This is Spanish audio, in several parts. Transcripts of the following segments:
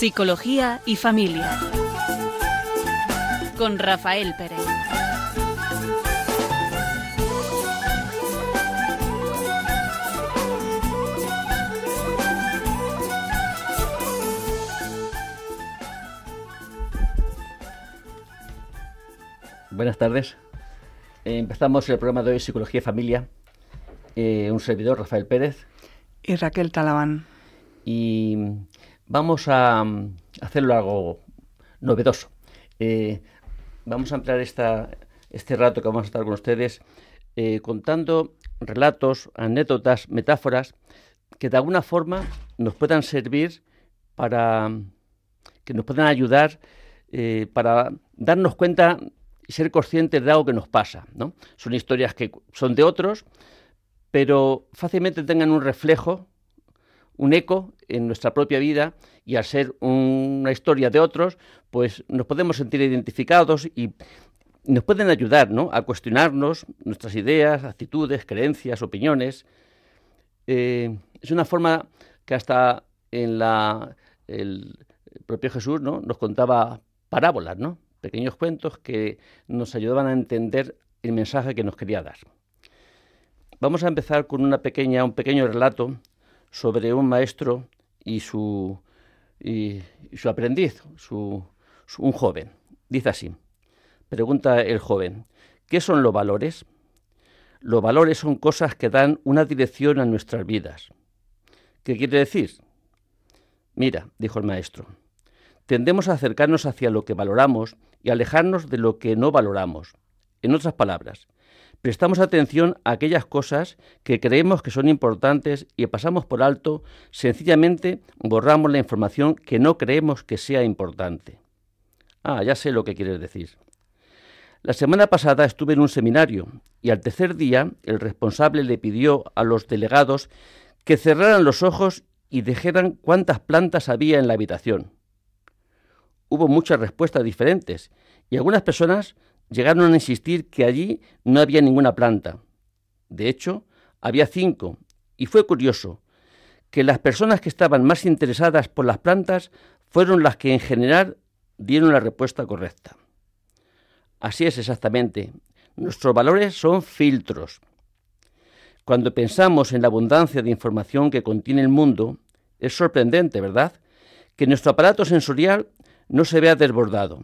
Psicología y familia. Con Rafael Pérez. Buenas tardes. Empezamos el programa de hoy, Psicología y Familia. Un servidor, Rafael Pérez. Y Raquel Talabán. Y vamos a hacerlo algo novedoso. Vamos a emplear este rato que vamos a estar con ustedes contando relatos, anécdotas, metáforas que de alguna forma nos puedan servir que nos puedan ayudar para darnos cuenta y ser conscientes de algo que nos pasa, ¿no? Son historias que son de otros, pero fácilmente tengan un reflejo, un eco en nuestra propia vida, y al ser una historia de otros, pues nos podemos sentir identificados y nos pueden ayudar, ¿no?, a cuestionarnos nuestras ideas, actitudes, creencias, opiniones. Es una forma que hasta el propio Jesús, ¿no?, nos contaba parábolas, ¿no?, pequeños cuentos que nos ayudaban a entender el mensaje que nos quería dar. Vamos a empezar con un pequeño relato sobre un maestro y su aprendiz, un joven. Dice así, pregunta el joven, ¿qué son los valores? Los valores son cosas que dan una dirección a nuestras vidas. ¿Qué quiere decir? Mira, dijo el maestro, tendemos a acercarnos hacia lo que valoramos y alejarnos de lo que no valoramos. En otras palabras, prestamos atención a aquellas cosas que creemos que son importantes y pasamos por alto, sencillamente borramos la información que no creemos que sea importante. Ah, ya sé lo que quieres decir. La semana pasada estuve en un seminario y al tercer día el responsable le pidió a los delegados que cerraran los ojos y dijeran cuántas plantas había en la habitación. Hubo muchas respuestas diferentes y algunas personas llegaron a insistir que allí no había ninguna planta. De hecho, había 5, y fue curioso que las personas que estaban más interesadas por las plantas fueron las que en general dieron la respuesta correcta. Así es exactamente. Nuestros valores son filtros. Cuando pensamos en la abundancia de información que contiene el mundo, es sorprendente, ¿verdad?, que nuestro aparato sensorial no se vea desbordado.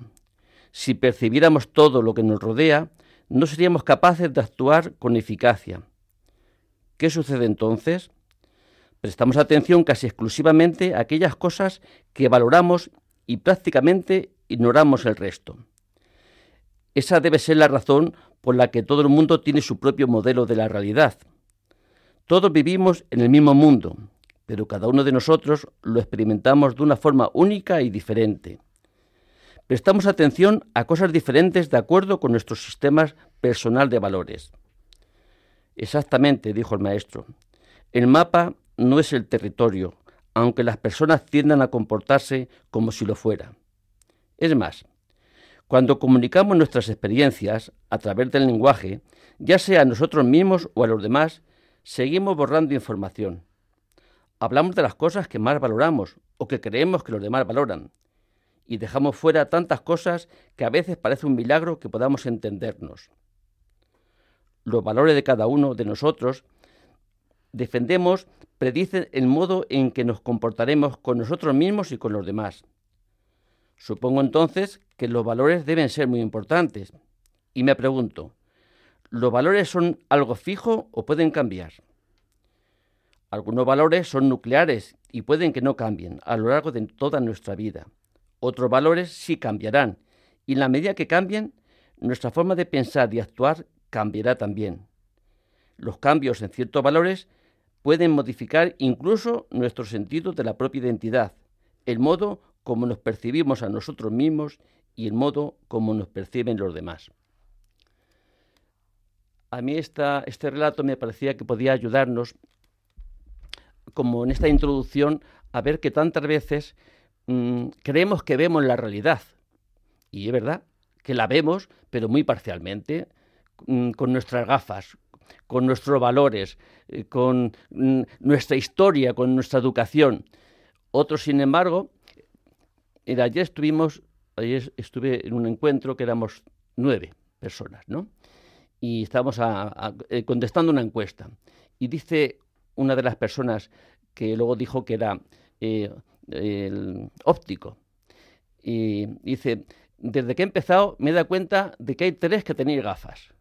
Si percibiéramos todo lo que nos rodea, no seríamos capaces de actuar con eficacia. ¿Qué sucede entonces? Prestamos atención casi exclusivamente a aquellas cosas que valoramos y prácticamente ignoramos el resto. Esa debe ser la razón por la que todo el mundo tiene su propio modelo de la realidad. Todos vivimos en el mismo mundo, pero cada uno de nosotros lo experimentamos de una forma única y diferente. Prestamos atención a cosas diferentes de acuerdo con nuestro sistema personal de valores. Exactamente, dijo el maestro. El mapa no es el territorio, aunque las personas tiendan a comportarse como si lo fuera. Es más, cuando comunicamos nuestras experiencias a través del lenguaje, ya sea a nosotros mismos o a los demás, seguimos borrando información. Hablamos de las cosas que más valoramos o que creemos que los demás valoran, y dejamos fuera tantas cosas que a veces parece un milagro que podamos entendernos. Los valores de cada uno de nosotros predicen el modo en que nos comportaremos con nosotros mismos y con los demás. Supongo entonces que los valores deben ser muy importantes. Y me pregunto, ¿los valores son algo fijo o pueden cambiar? Algunos valores son nucleares y pueden que no cambien a lo largo de toda nuestra vida. Otros valores sí cambiarán, y en la medida que cambien, nuestra forma de pensar y actuar cambiará también. Los cambios en ciertos valores pueden modificar incluso nuestro sentido de la propia identidad, el modo como nos percibimos a nosotros mismos y el modo como nos perciben los demás. A mí este relato me parecía que podía ayudarnos, como en esta introducción, a ver que tantas veces creemos que vemos la realidad, y es verdad que la vemos, pero muy parcialmente, con nuestras gafas, con nuestros valores, con nuestra historia, con nuestra educación. Otros, sin embargo, Mira, ayer estuve en un encuentro que éramos 9 personas, ¿no? Y estábamos contestando una encuesta. Y dice una de las personas que luego dijo que era el óptico. Y dice, desde que he empezado me he dado cuenta de que hay 3 que tenéis gafas.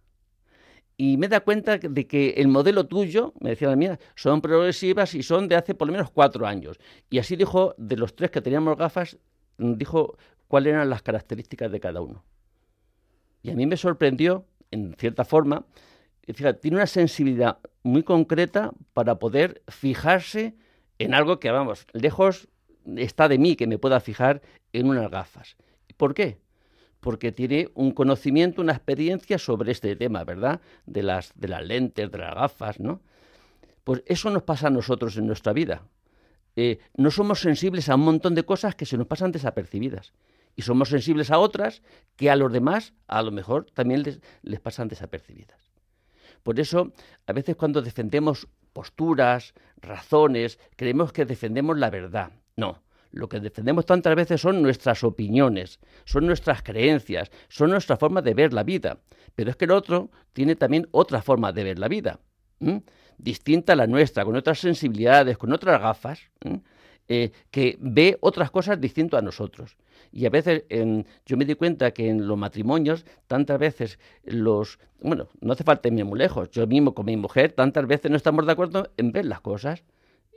Y me he dado cuenta de que el modelo tuyo, me decía la mía, son progresivas y son de hace por lo menos 4 años. Y así dijo, de los 3 que teníamos gafas, dijo cuáles eran las características de cada uno. Y a mí me sorprendió, en cierta forma, fíjate, tiene una sensibilidad muy concreta para poder fijarse en algo que, vamos, lejos está de mí que me pueda fijar en unas gafas. ¿Por qué? Porque tiene un conocimiento, una experiencia sobre este tema, ¿verdad? De las lentes, de las gafas, ¿no? Pues eso nos pasa a nosotros en nuestra vida. No somos sensibles a un montón de cosas que se nos pasan desapercibidas. Y somos sensibles a otras que a los demás, a lo mejor, también les pasan desapercibidas. Por eso, a veces cuando defendemos posturas, razones, creemos que defendemos la verdad. No. Lo que defendemos tantas veces son nuestras opiniones, son nuestras creencias, son nuestra forma de ver la vida. Pero es que el otro tiene también otra forma de ver la vida, distinta a la nuestra, con otras sensibilidades, con otras gafas, que ve otras cosas distintas a nosotros. Y a veces yo me di cuenta que en los matrimonios, tantas veces no hace falta irme muy lejos, yo mismo con mi mujer, tantas veces no estamos de acuerdo en ver las cosas.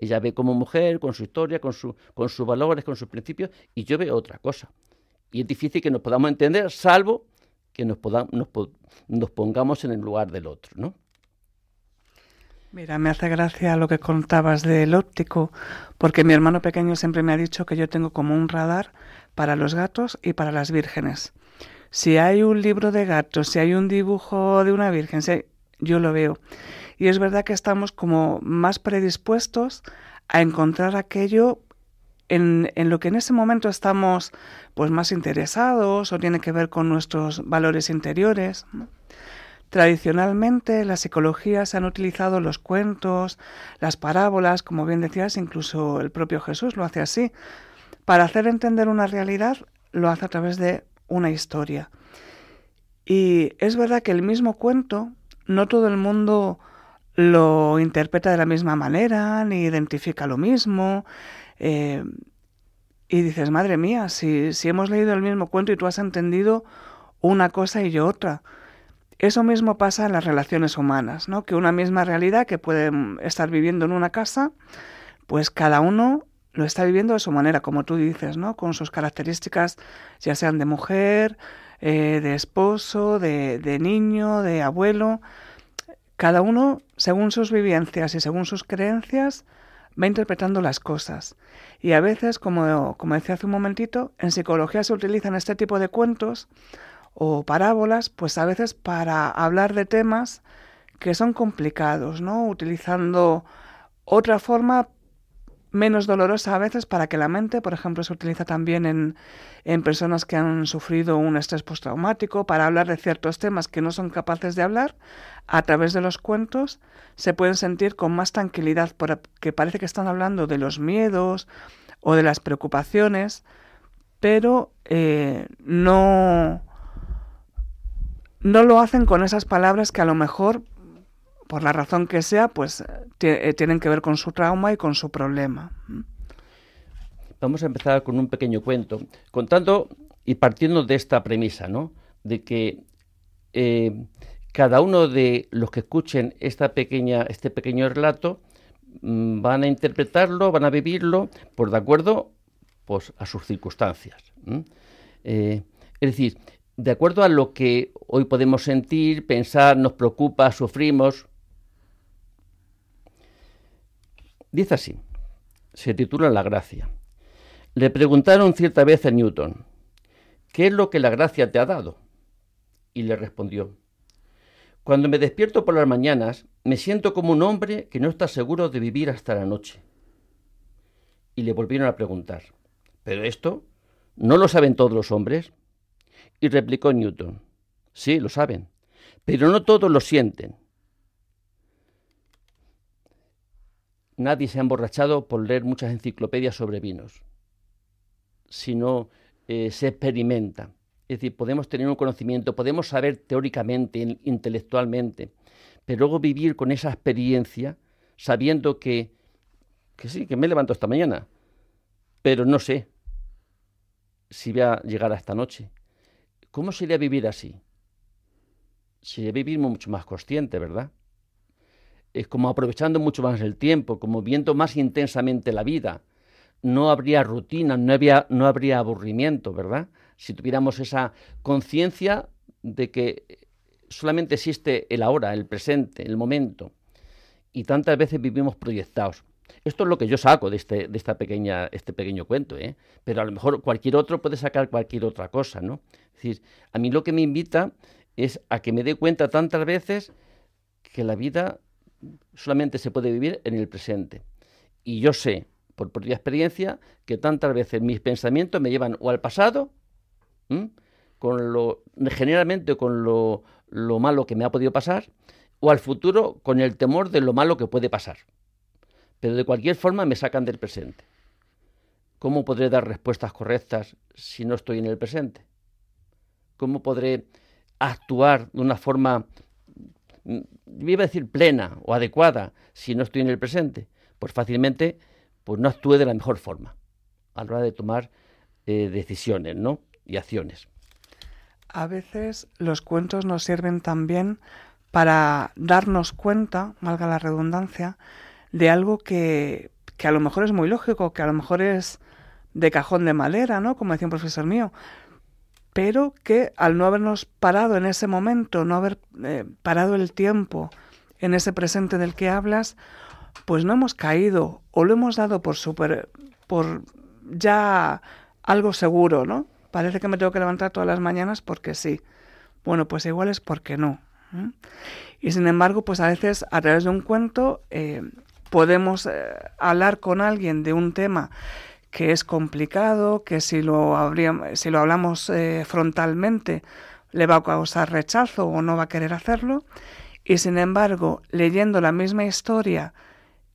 Ella ve como mujer, con su historia, con sus valores, con sus principios, y yo veo otra cosa. Y es difícil que nos podamos entender, salvo que nos pongamos en el lugar del otro, ¿no? Mira, me hace gracia lo que contabas del óptico, porque mi hermano pequeño siempre me ha dicho que yo tengo como un radar para los gatos y para las vírgenes. Si hay un libro de gatos, si hay un dibujo de una virgen, yo lo veo. Y es verdad que estamos como más predispuestos a encontrar aquello en lo que en ese momento estamos pues más interesados o tiene que ver con nuestros valores interiores. Tradicionalmente en la psicología se han utilizado los cuentos, las parábolas, como bien decías, incluso el propio Jesús lo hace así. Para hacer entender una realidad lo hace a través de una historia. Y es verdad que el mismo cuento, no todo el mundo lo interpreta de la misma manera, ni identifica lo mismo, y dices, madre mía, si hemos leído el mismo cuento y tú has entendido una cosa y yo otra. Eso mismo pasa en las relaciones humanas, ¿no? Que una misma realidad que pueden estar viviendo en una casa, pues cada uno lo está viviendo de su manera, como tú dices, ¿no? Con sus características, ya sean de mujer, de esposo, de niño, de abuelo. Cada uno, según sus vivencias y según sus creencias, va interpretando las cosas. Y a veces, como decía hace un momentito, en psicología se utilizan este tipo de cuentos o parábolas, pues a veces para hablar de temas que son complicados, ¿no? Utilizando otra forma menos dolorosa a veces para que la mente, por ejemplo, se utiliza también en personas que han sufrido un estrés postraumático para hablar de ciertos temas que no son capaces de hablar. A través de los cuentos se pueden sentir con más tranquilidad porque parece que están hablando de los miedos o de las preocupaciones, pero no lo hacen con esas palabras que a lo mejor, por la razón que sea, pues tienen que ver con su trauma y con su problema. Vamos a empezar con un pequeño cuento, contando y partiendo de esta premisa, ¿no? De que cada uno de los que escuchen este pequeño relato van a interpretarlo, van a vivirlo, de acuerdo pues, a sus circunstancias. Es decir, de acuerdo a lo que hoy podemos sentir, pensar, nos preocupa, sufrimos. Dice así, se titula La gracia. Le preguntaron cierta vez a Newton, ¿qué es lo que la gracia te ha dado? Y le respondió, cuando me despierto por las mañanas, me siento como un hombre que no está seguro de vivir hasta la noche. Y le volvieron a preguntar, ¿pero esto no lo saben todos los hombres? Y replicó Newton, sí, lo saben, pero no todos lo sienten. Nadie se ha emborrachado por leer muchas enciclopedias sobre vinos, sino se experimenta. Es decir, podemos tener un conocimiento, podemos saber teóricamente, intelectualmente, pero luego vivir con esa experiencia sabiendo que sí, que me levanto esta mañana, pero no sé si voy a llegar a esta noche. ¿Cómo sería vivir así? Sería vivir mucho más consciente, ¿verdad? Es como aprovechando mucho más el tiempo, como viendo más intensamente la vida. No habría rutina, no habría aburrimiento, ¿verdad? Si tuviéramos esa conciencia de que solamente existe el ahora, el presente, el momento. Y tantas veces vivimos proyectados. Esto es lo que yo saco de este pequeño cuento, ¿eh? Pero a lo mejor cualquier otro puede sacar cualquier otra cosa, ¿no? Es decir, a mí lo que me invita es a que me dé cuenta tantas veces que la vida solamente se puede vivir en el presente. Y yo sé, por propia experiencia, que tantas veces mis pensamientos me llevan o al pasado, generalmente con lo malo que me ha podido pasar, o al futuro con el temor de lo malo que puede pasar. Pero de cualquier forma me sacan del presente. ¿Cómo podré dar respuestas correctas si no estoy en el presente? ¿Cómo podré actuar de una forma, iba a decir plena o adecuada, si no estoy en el presente? Pues fácilmente no actúe de la mejor forma a la hora de tomar decisiones, ¿no? Y acciones. A veces los cuentos nos sirven también para darnos cuenta, valga la redundancia, de algo que a lo mejor es muy lógico, que a lo mejor es de cajón de madera, ¿no? Como decía un profesor mío, pero que al no habernos parado en ese momento, no haber parado el tiempo en ese presente del que hablas, pues no hemos caído o lo hemos dado por ya algo seguro, ¿no? Parece que me tengo que levantar todas las mañanas porque sí. Bueno, pues igual es porque no. Y sin embargo, pues a veces a través de un cuento podemos hablar con alguien de un tema que es complicado, que si lo hablamos frontalmente le va a causar rechazo o no va a querer hacerlo, y sin embargo, leyendo la misma historia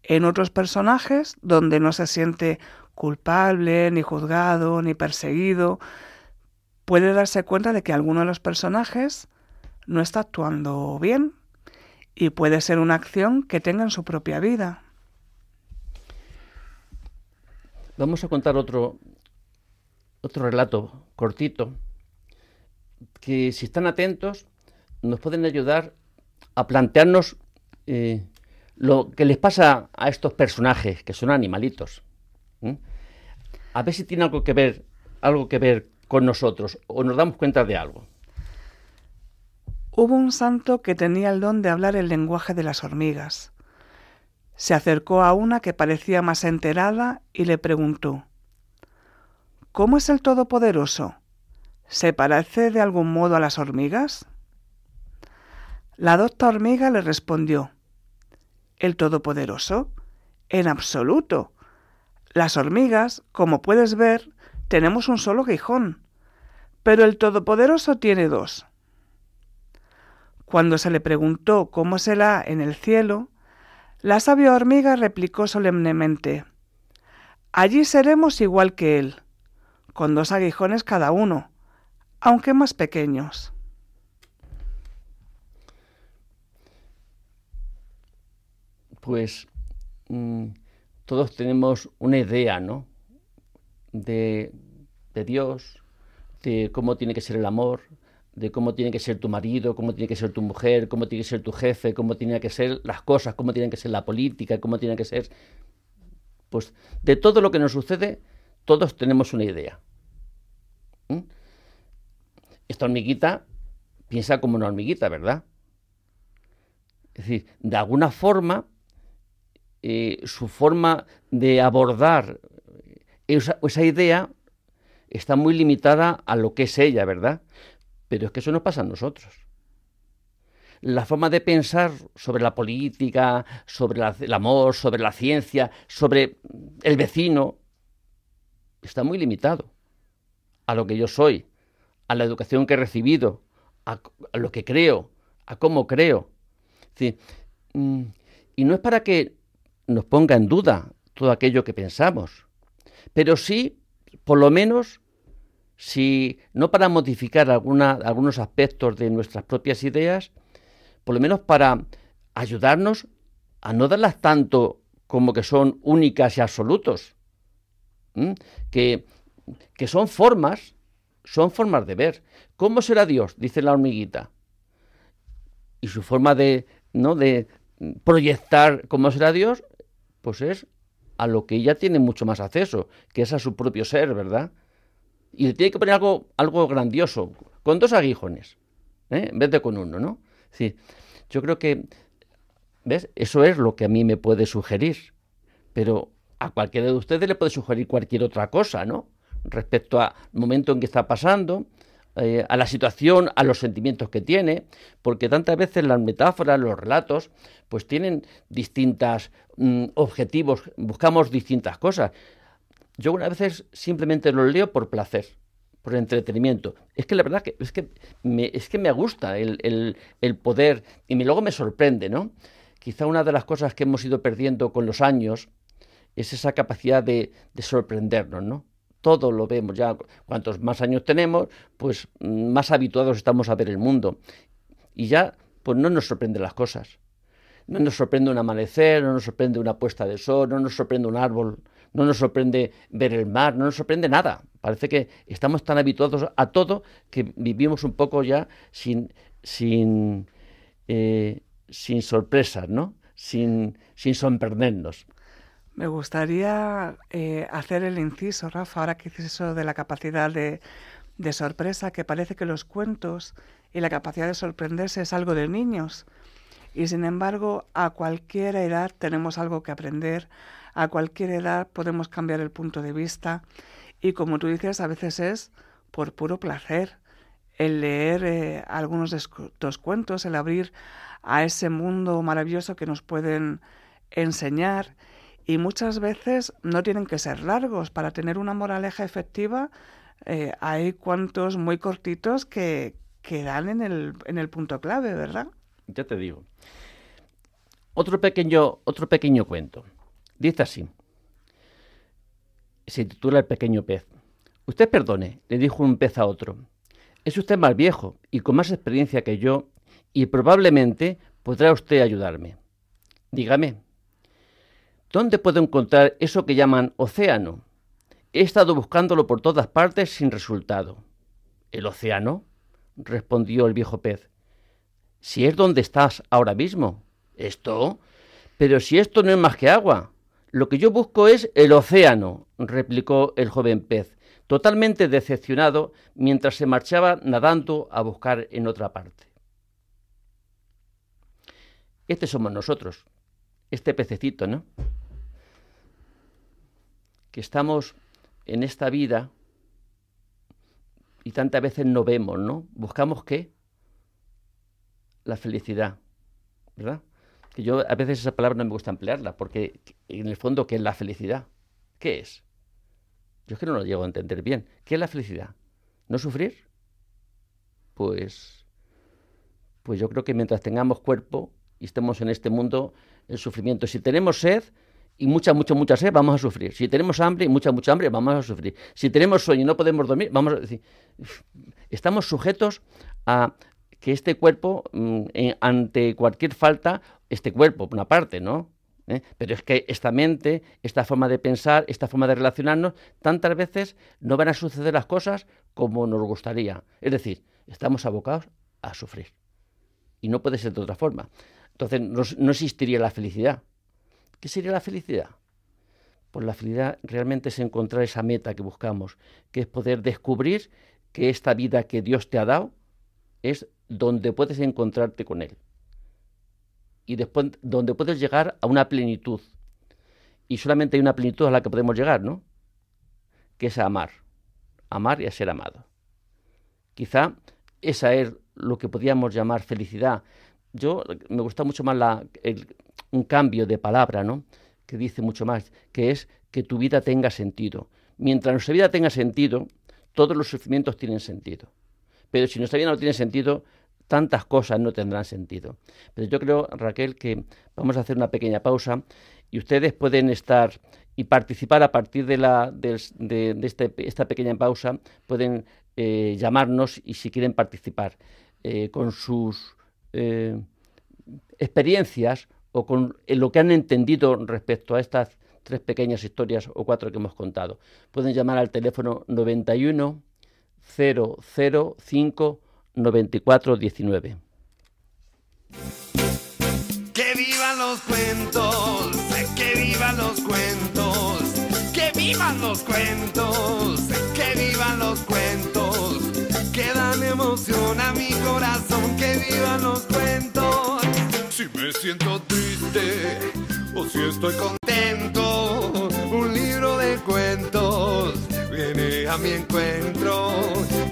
en otros personajes, donde no se siente culpable, ni juzgado, ni perseguido, puede darse cuenta de que alguno de los personajes no está actuando bien y puede ser una acción que tenga en su propia vida. Vamos a contar otro relato cortito que, si están atentos, nos pueden ayudar a plantearnos lo que les pasa a estos personajes, que son animalitos. A ver si tiene algo que ver con nosotros o nos damos cuenta de algo. Hubo un santo que tenía el don de hablar el lenguaje de las hormigas. Se acercó a una que parecía más enterada y le preguntó: ¿Cómo es el Todopoderoso? ¿Se parece de algún modo a las hormigas? La docta hormiga le respondió: ¿El Todopoderoso? En absoluto. Las hormigas, como puedes ver, tenemos un solo aguijón, pero el Todopoderoso tiene dos. Cuando se le preguntó cómo será en el cielo, la sabia hormiga replicó solemnemente: allí seremos igual que él, con dos aguijones cada uno, aunque más pequeños. Pues todos tenemos una idea, ¿no? De Dios, de cómo tiene que ser el amor, de cómo tiene que ser tu marido, cómo tiene que ser tu mujer, cómo tiene que ser tu jefe, cómo tienen que ser las cosas, cómo tiene que ser la política, cómo tiene que ser... Pues de todo lo que nos sucede, todos tenemos una idea. Esta hormiguita piensa como una hormiguita, ¿verdad? Es decir, de alguna forma, su forma de abordar esa idea está muy limitada a lo que es ella, ¿verdad? Pero es que eso nos pasa a nosotros. La forma de pensar sobre la política, sobre el amor, sobre la ciencia, sobre el vecino, está muy limitado a lo que yo soy, a la educación que he recibido, a lo que creo, a cómo creo. Es decir, y no es para que nos ponga en duda todo aquello que pensamos, pero sí, por lo menos, si no para modificar algunos aspectos de nuestras propias ideas, por lo menos para ayudarnos a no darlas tanto como que son únicas y absolutos, que son formas de ver. ¿Cómo será Dios?, dice la hormiguita. Y su forma de proyectar cómo será Dios, pues es a lo que ella tiene mucho más acceso, que es a su propio ser, ¿verdad? Y le tiene que poner algo grandioso, con 2 aguijones, en vez de con uno, ¿no? Sí, yo creo que, ¿ves? Eso es lo que a mí me puede sugerir, pero a cualquiera de ustedes le puede sugerir cualquier otra cosa, ¿no? Respecto al momento en que está pasando, a la situación, a los sentimientos que tiene, porque tantas veces las metáforas, los relatos, pues tienen distintos objetivos, buscamos distintas cosas. Yo unas veces simplemente los leo por placer, por entretenimiento. Es que la verdad es que me gusta el poder, y luego me sorprende, ¿no? Quizá una de las cosas que hemos ido perdiendo con los años es esa capacidad de sorprendernos, ¿no? Todo lo vemos ya, cuantos más años tenemos, pues más habituados estamos a ver el mundo. Y ya, pues no nos sorprenden las cosas. No nos sorprende un amanecer, no nos sorprende una puesta de sol, no nos sorprende un árbol, no nos sorprende ver el mar, no nos sorprende nada. Parece que estamos tan habituados a todo que vivimos un poco ya sin sorpresas, ¿no? Sin sorprendernos. Me gustaría hacer el inciso, Rafa, ahora que dices eso de la capacidad de sorpresa, que parece que los cuentos y la capacidad de sorprenderse es algo de niños. Y sin embargo, a cualquier edad tenemos algo que aprender, a cualquier edad podemos cambiar el punto de vista. Y como tú dices, a veces es por puro placer el leer algunos de estos cuentos, el abrir a ese mundo maravilloso que nos pueden enseñar. Y muchas veces no tienen que ser largos. Para tener una moraleja efectiva hay cuentos muy cortitos que dan en el punto clave, ¿verdad? Ya te digo. Otro pequeño cuento. Dice así. Se titula El pequeño pez. Usted perdone, le dijo un pez a otro. Es usted más viejo y con más experiencia que yo y probablemente podrá usted ayudarme. Dígame, ¿dónde puedo encontrar eso que llaman océano? He estado buscándolo por todas partes sin resultado. ¿El océano?, respondió el viejo pez. Si es donde estás ahora mismo. ¿Esto? Pero si esto no es más que agua. Lo que yo busco es el océano, replicó el joven pez, totalmente decepcionado mientras se marchaba nadando a buscar en otra parte. Este somos nosotros, este pececito, ¿no? Que estamos en esta vida y tantas veces no vemos, ¿no? ¿Buscamos qué? La felicidad, ¿verdad? Que yo a veces esa palabra no me gusta emplearla, porque en el fondo, ¿qué es la felicidad? ¿Qué es? Yo es que no lo llego a entender bien. ¿Qué es la felicidad? ¿No sufrir? Pues yo creo que mientras tengamos cuerpo y estemos en este mundo, el sufrimiento. Si tenemos sed y mucha sed, vamos a sufrir. Si tenemos hambre y mucha hambre, vamos a sufrir. Si tenemos sueño y no podemos dormir, vamos a decir, estamos sujetos a que este cuerpo, ante cualquier falta, este cuerpo, por una parte, ¿no? Pero es que esta mente, esta forma de pensar, esta forma de relacionarnos, tantas veces no van a suceder las cosas como nos gustaría. Es decir, estamos abocados a sufrir. Y no puede ser de otra forma. Entonces no existiría la felicidad. ¿Qué sería la felicidad? Pues la felicidad realmente es encontrar esa meta que buscamos, que es poder descubrir que esta vida que Dios te ha dado es donde puedes encontrarte con Él. Y después donde puedes llegar a una plenitud. Y solamente hay una plenitud a la que podemos llegar, ¿no? Que es a amar. Amar y a ser amado. Quizá esa es lo que podríamos llamar felicidad. Me gusta mucho más un cambio de palabra, ¿no? Que dice mucho más, que es que tu vida tenga sentido. Mientras nuestra vida tenga sentido, todos los sufrimientos tienen sentido. Pero si nuestra vida no tiene sentido, tantas cosas no tendrán sentido. Pero yo creo, Raquel, que vamos a hacer una pequeña pausa y ustedes pueden estar y participar a partir de esta pequeña pausa. Pueden llamarnos y si quieren participar con sus experiencias o con lo que han entendido respecto a estas 3 pequeñas historias o 4 que hemos contado. Pueden llamar al teléfono 91 005 94 19. ¡Que vivan los cuentos! ¡Que vivan los cuentos! ¡Que vivan los cuentos! ¡Que vivan los cuentos! ¡Que dan emoción a mi corazón! ¡Que vivan los cuentos! Si me siento triste o si estoy contento, un libro de cuentos viene a mi encuentro.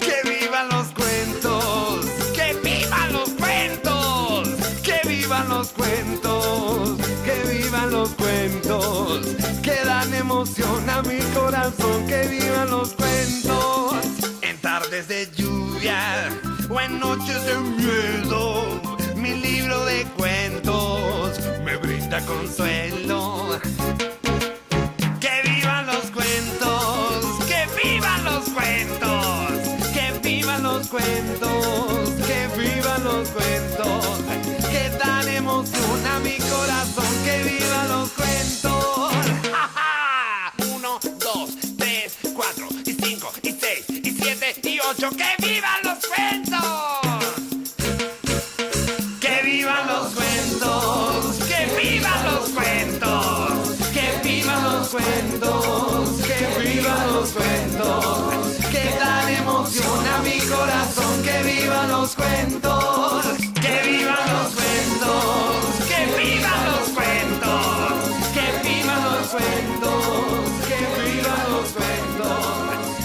¡Que vivan los cuentos! ¡Que vivan los cuentos! ¡Que vivan los cuentos! ¡Que vivan los cuentos! ¡Que dan emoción a mi corazón! ¡Que vivan los cuentos! En tardes de lluvia o en noches de miedo, mi libro de cuentos me brinda consuelo. ¡Que vivan los cuentos! ¡Que vivan los cuentos! ¡Que vivan los cuentos! ¡Que vivan los cuentos! ¡Que dan emoción a mi corazón! ¡Que vivan los cuentos! ¡Ja, ja! 1, 2, 3, 4, y 5, y 6, y 7, y 8. ¡Que vivan los cuentos! ¡Que vivan los cuentos! ¡Que vivan los cuentos! ¡Que vivan los cuentos! ¡Que vivan los cuentos! ¡Que dan emoción a mi corazón! ¡Que vivan los cuentos! ¡Que vivan los cuentos! ¡Que vivan los cuentos! ¡Que vivan los cuentos! ¡Que vivan los cuentos!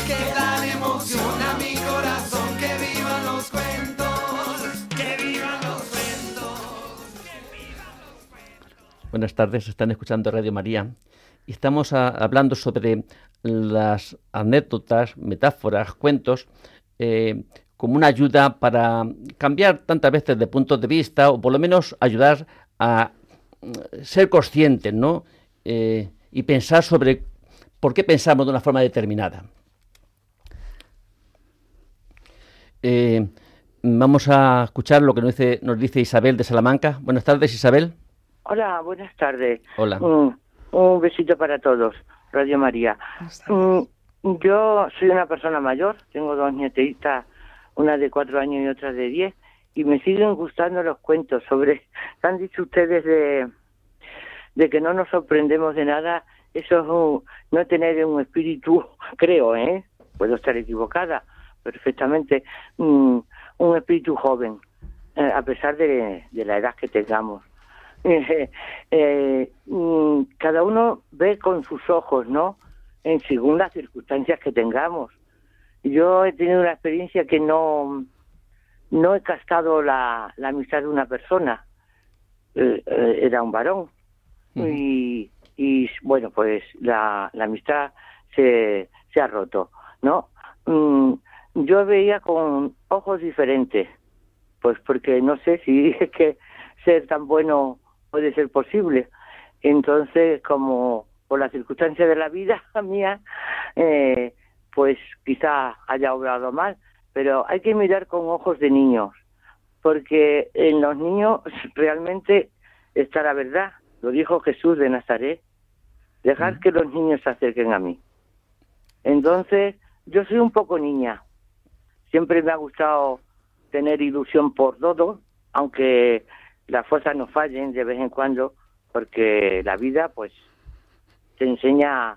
¡Que dan emoción a mi corazón! ¡Que vivan los cuentos! ¡Que vivan los cuentos! Buenas tardes, están escuchando Radio María y estamos hablando sobre las anécdotas, metáforas, cuentos, como una ayuda para cambiar tantas veces de puntos de vista o por lo menos ayudar a ser conscientes, ¿no? Y pensar sobre por qué pensamos de una forma determinada. Vamos a escuchar lo que nos dice Isabel de Salamanca. Buenas tardes, Isabel. Hola, buenas tardes. Hola. Un besito para todos, Radio María. Yo soy una persona mayor, tengo 2 nietitas, una de 4 años y otra de 10, y me siguen gustando los cuentos sobre, han dicho ustedes de que no nos sorprendemos de nada. Eso es no tener un espíritu, creo, puedo estar equivocada perfectamente, un espíritu joven, a pesar de la edad que tengamos. Cada uno ve con sus ojos, ¿no? Según las circunstancias que tengamos. Yo he tenido una experiencia que no he cascado la amistad de una persona. Era un varón. Y bueno, pues la amistad se ha roto, ¿no? Yo veía con ojos diferentes, pues porque no sé si es que ser tan bueno puede ser posible. Entonces, como por las circunstancias de la vida mía, pues quizá haya obrado mal, pero hay que mirar con ojos de niños, porque en los niños realmente está la verdad. Lo dijo Jesús de Nazaret: dejar que los niños se acerquen a mí. Entonces, yo soy un poco niña. Siempre me ha gustado tener ilusión por todo, aunque las fuerzas nos fallen de vez en cuando, porque la vida, pues, te enseña,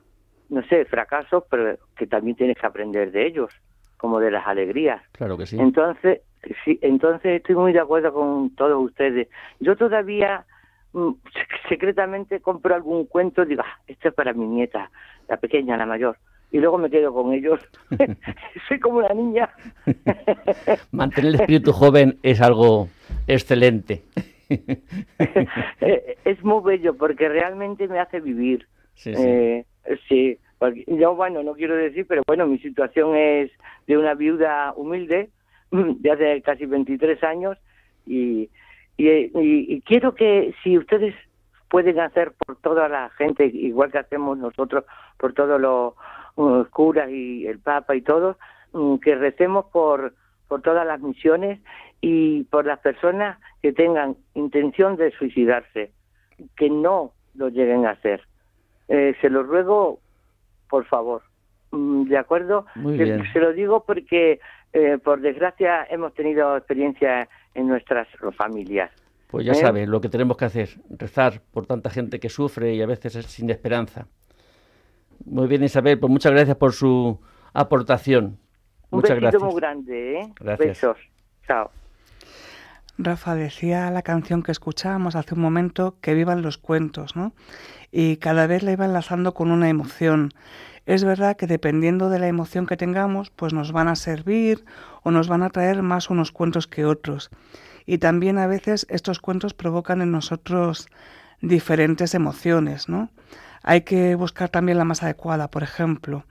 no sé, fracasos, pero que también tienes que aprender de ellos, como de las alegrías. Claro que sí. Entonces, sí, entonces estoy muy de acuerdo con todos ustedes. Yo todavía secretamente compro algún cuento, digo, este es para mi nieta, la pequeña, la mayor, y luego me quedo con ellos. Soy como una niña. Mantener el espíritu joven es algo excelente. Es muy bello porque realmente me hace vivir. Sí, sí. Sí, porque yo, bueno, no quiero decir, pero bueno, mi situación es de una viuda humilde, de hace casi 23 años y quiero que si ustedes pueden hacer por toda la gente, igual que hacemos nosotros, por todos los curas y el Papa y todos, que recemos por todas las misiones y por las personas que tengan intención de suicidarse, que no lo lleguen a hacer. Se lo ruego, por favor. ¿De acuerdo? Muy bien. Se lo digo porque, por desgracia, hemos tenido experiencia en nuestras familias. Pues ya sabes lo que tenemos que hacer, rezar por tanta gente que sufre y a veces es sin esperanza. Muy bien, Isabel, pues muchas gracias por su aportación. Muchas besito gracias. Muy grande, ¿eh? Gracias. Besos. Chao. Rafa, decía la canción que escuchábamos hace un momento que vivan los cuentos, ¿no? Y cada vez la iba enlazando con una emoción. Es verdad que dependiendo de la emoción que tengamos, pues nos van a servir o nos van a traer más unos cuentos que otros. Y también a veces estos cuentos provocan en nosotros diferentes emociones, ¿no? Hay que buscar también la más adecuada. Por ejemplo,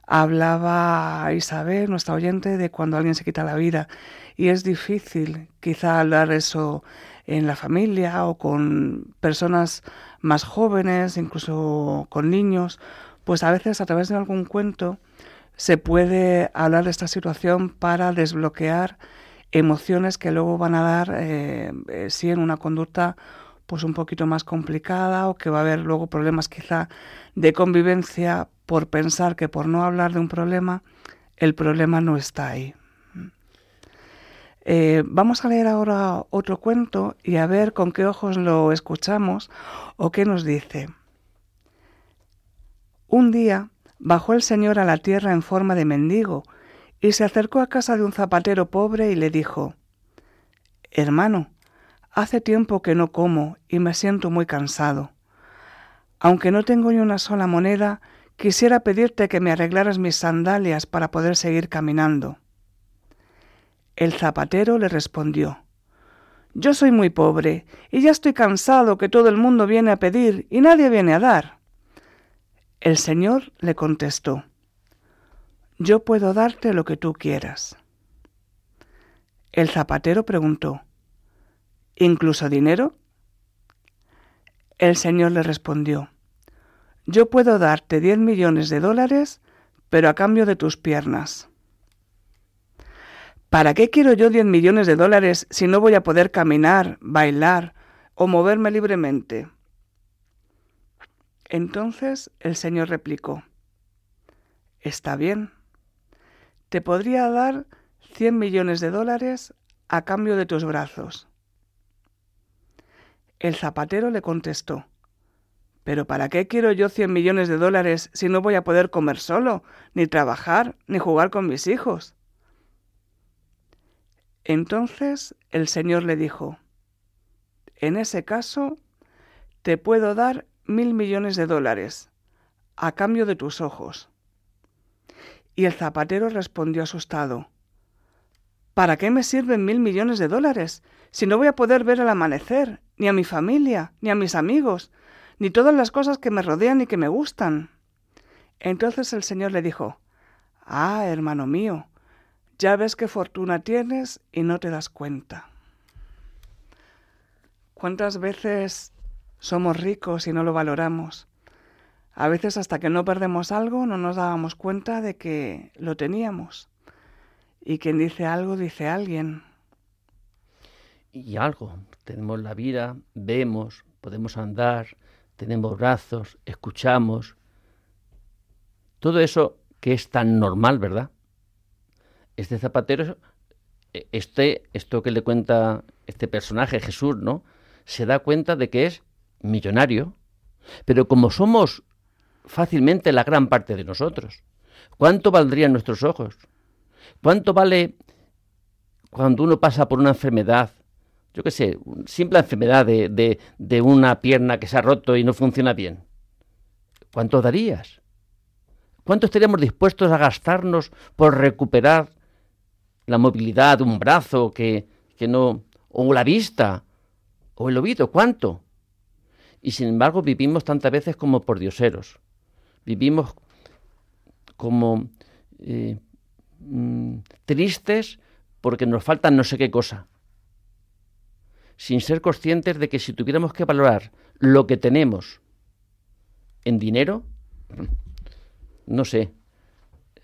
hablaba Isabel, nuestra oyente, de cuando alguien se quita la vida. Y es difícil quizá hablar eso en la familia o con personas más jóvenes, incluso con niños. Pues a veces a través de algún cuento se puede hablar de esta situación para desbloquear emociones que luego van a dar sí en una conducta pues un poquito más complicada, o que va a haber luego problemas quizá de convivencia por pensar que por no hablar de un problema, el problema no está ahí. Vamos a leer ahora otro cuento y a ver con qué ojos lo escuchamos o qué nos dice. Un día bajó el Señor a la tierra en forma de mendigo y se acercó a casa de un zapatero pobre y le dijo: «Hermano, hace tiempo que no como y me siento muy cansado. Aunque no tengo ni una sola moneda, quisiera pedirte que me arreglaras mis sandalias para poder seguir caminando». El zapatero le respondió: «Yo soy muy pobre y ya estoy cansado que todo el mundo viene a pedir y nadie viene a dar». El Señor le contestó: «Yo puedo darte lo que tú quieras». El zapatero preguntó: «¿Incluso dinero?». El Señor le respondió: «Yo puedo darte 10 millones de dólares, pero a cambio de tus piernas». «¿Para qué quiero yo 10 millones de dólares si no voy a poder caminar, bailar o moverme libremente?». Entonces el Señor replicó: «Está bien, te podría dar 100 millones de dólares a cambio de tus brazos». El zapatero le contestó: «¿Pero para qué quiero yo 100 millones de dólares si no voy a poder comer solo, ni trabajar, ni jugar con mis hijos?». Entonces el Señor le dijo: «En ese caso, te puedo dar 1.000 millones de dólares a cambio de tus ojos». Y el zapatero respondió asustado: «¿Para qué me sirven 1.000 millones de dólares si no voy a poder ver el amanecer, ni a mi familia, ni a mis amigos, ni todas las cosas que me rodean y que me gustan?». Entonces el Señor le dijo: «Ah, hermano mío, ya ves qué fortuna tienes y no te das cuenta». ¿Cuántas veces somos ricos y no lo valoramos? A veces hasta que no perdemos algo no nos dábamos cuenta de que lo teníamos. Y quien dice algo, dice alguien. Y algo. Tenemos la vida, vemos, podemos andar, tenemos brazos, escuchamos. Todo eso que es tan normal, ¿verdad? Este zapatero, esto que le cuenta este personaje, Jesús, ¿no?, se da cuenta de que es millonario. Pero como somos fácilmente la gran parte de nosotros, ¿cuánto valdrían nuestros ojos? ¿Cuánto vale cuando uno pasa por una enfermedad? Yo qué sé, simple enfermedad de una pierna que se ha roto y no funciona bien. ¿Cuánto darías? ¿Cuánto estaríamos dispuestos a gastarnos por recuperar la movilidad de un brazo que no, o la vista, o el oído? ¿Cuánto? Y sin embargo vivimos tantas veces como por dioseros. Vivimos como tristes porque nos falta no sé qué cosa, sin ser conscientes de que si tuviéramos que valorar lo que tenemos en dinero, no sé,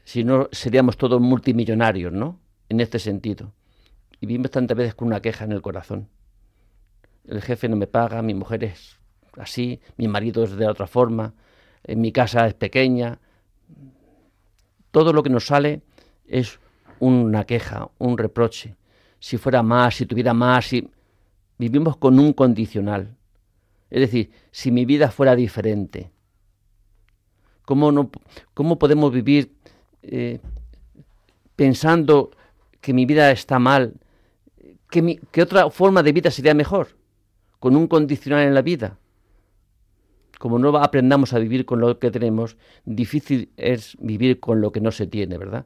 si no seríamos todos multimillonarios, ¿no? En este sentido. Y vivimos tantas veces con una queja en el corazón. El jefe no me paga, mi mujer es así, mi marido es de otra forma, en mi casa es pequeña. Todo lo que nos sale es una queja, un reproche. Si fuera más, si tuviera más, si... Vivimos con un condicional. Es decir, si mi vida fuera diferente. ¿Cómo podemos vivir pensando que mi vida está mal? ¿Qué otra forma de vida sería mejor? Con un condicional en la vida. Como no aprendamos a vivir con lo que tenemos, difícil es vivir con lo que no se tiene, ¿verdad?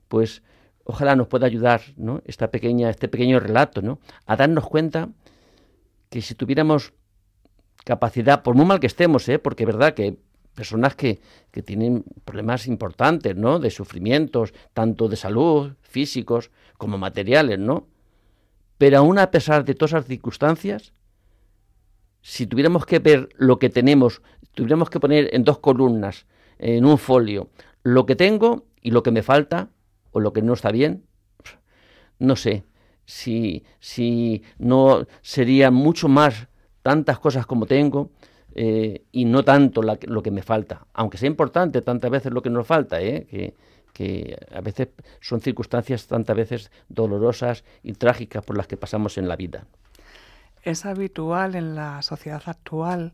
Pues ojalá nos pueda ayudar, ¿no? Este pequeño relato, ¿no? A darnos cuenta que si tuviéramos capacidad, por muy mal que estemos, porque es verdad que personas que tienen problemas importantes, ¿no? De sufrimientos, tanto de salud, físicos, como materiales, ¿no? Pero aún a pesar de todas esas circunstancias, si tuviéramos que ver lo que tenemos, tuviéramos que poner en 2 columnas, en un folio, lo que tengo y lo que me falta, o lo que no está bien, no sé, si no serían mucho más tantas cosas como tengo, y no tanto lo que me falta, aunque sea importante tantas veces lo que nos falta, que a veces son circunstancias tantas veces dolorosas y trágicas por las que pasamos en la vida. Es habitual en la sociedad actual